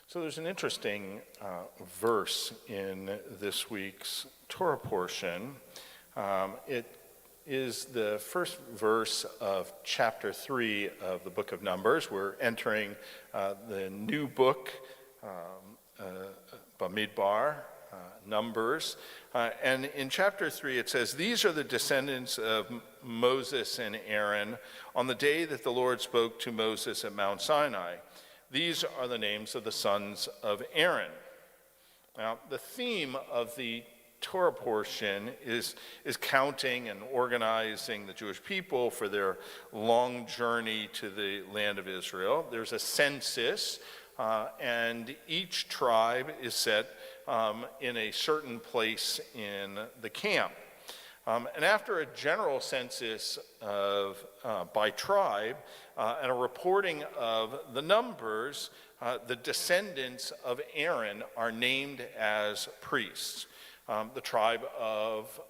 So there's an interesting verse in this week's Torah portion. It is the first verse of chapter 3 of the book of Numbers. We're entering the new book, Bamidbar, Numbers. And in chapter 3 it says, "These are the descendants of Moses and Aaron on the day that the Lord spoke to Moses at Mount Sinai. These are the names of the sons of Aaron." Now, the theme of the Torah portion is counting and organizing the Jewish people for their long journey to the land of Israel. There's a census, and each tribe is set in a certain place in the camp. And after a general census by tribe and a reporting of the numbers, the descendants of Aaron are named as priests. The tribe of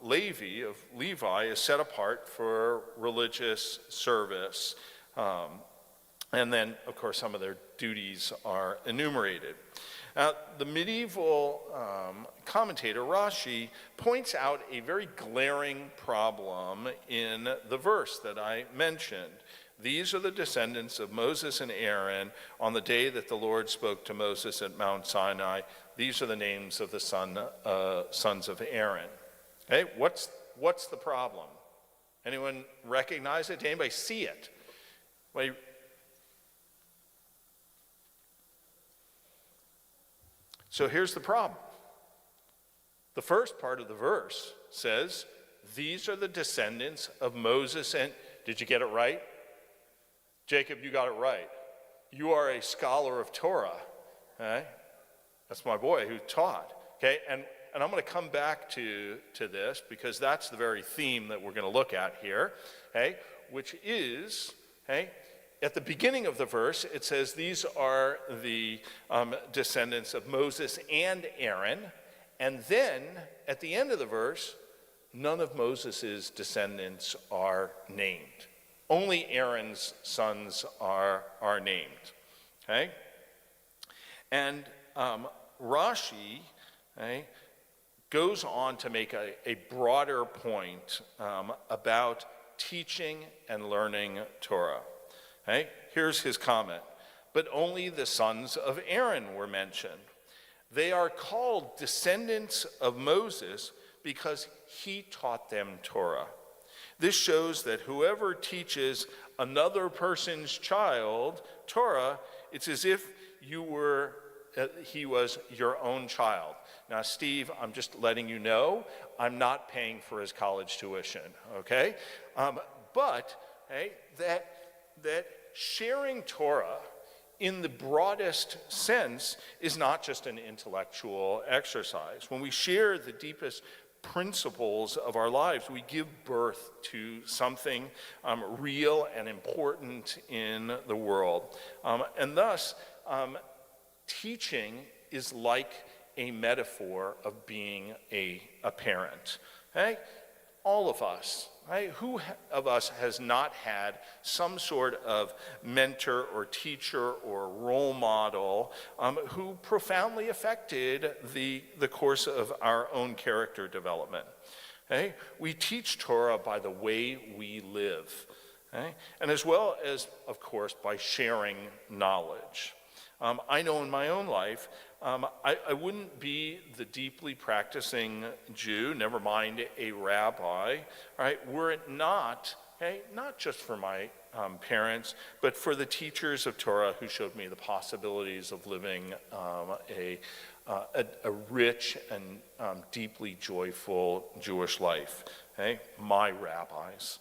Levi, is set apart for religious service. And then, of course, some of their duties are enumerated. Now, the medieval commentator, Rashi, points out a very glaring problem in the verse that I mentioned. These are the descendants of Moses and Aaron on the day that the Lord spoke to Moses at Mount Sinai. These are the names of the sons of Aaron. Okay, what's the problem? Anyone recognize it? Did anybody see it? So here's the problem. The first part of the verse says, these are the descendants of Moses and... Did you get it right? Jacob, you got it right. You are a scholar of Torah. Okay? That's my boy who taught. Okay, and I'm going to come back to this because that's the very theme that we're going to look at here. Okay, which is, okay, at the beginning of the verse, it says these are the descendants of Moses and Aaron. And then at the end of the verse, none of Moses' descendants are named. Only Aaron's sons are named. Okay? And Rashi, okay, goes on to make a broader point about teaching and learning Torah. Okay? Here's his comment. But only the sons of Aaron were mentioned. They are called descendants of Moses because he taught them Torah. This shows that whoever teaches another person's child Torah, it's as if he was your own child. Now, Steve, I'm just letting you know, I'm not paying for his college tuition, okay? But hey, that sharing Torah in the broadest sense is not just an intellectual exercise. When we share the deepest principles of our lives, we give birth to something real and important in the world. And thus, teaching is like a metaphor of being a parent. Okay? All of us, right? Who of us has not had some sort of mentor or teacher or role model who profoundly affected the course of our own character development? Okay? We teach Torah by the way we live, okay? And as well as, of course, by sharing knowledge. I know in my own life, I wouldn't be the deeply practicing Jew, never mind a rabbi, right, were it not, okay, not just for my parents, but for the teachers of Torah who showed me the possibilities of living a rich and deeply joyful Jewish life. Okay? My rabbis.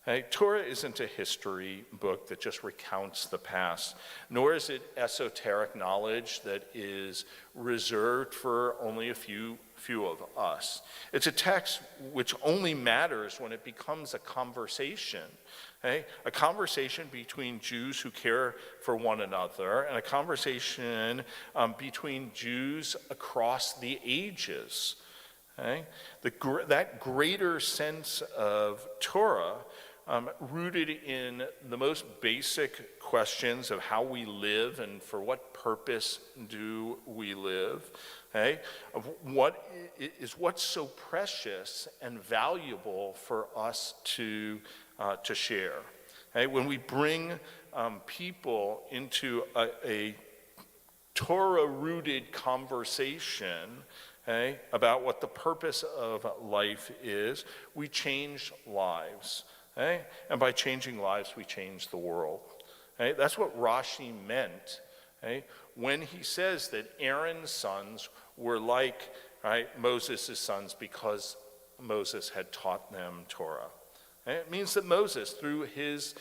Okay? Torah isn't a history book that just recounts the past, nor is it esoteric knowledge that is reserved for only a few of us. It's a text which only matters when it becomes a conversation, okay? A conversation between Jews who care for one another, and a conversation between Jews across the ages. Okay? That greater sense of Torah rooted in the most basic questions of how we live and for what purpose do we live, okay? Of what's so precious and valuable for us to share. Okay? When we bring people into a Torah-rooted conversation, okay, about what the purpose of life is, we change lives. Okay? And by changing lives, we change the world. Okay? That's what Rashi meant, okay, when he says that Aaron's sons were like, right, Moses' sons because Moses had taught them Torah. Okay? It means that Moses, through his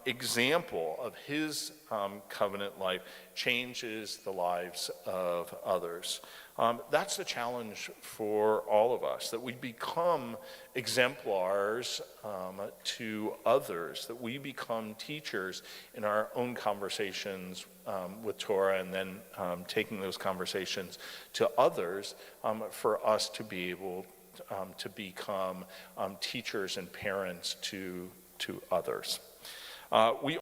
example of his covenant life, changes the lives of others. That's the challenge for all of us, that we become exemplars to others, that we become teachers in our own conversations with Torah, and then taking those conversations to others for us to be able to become teachers and parents to others. We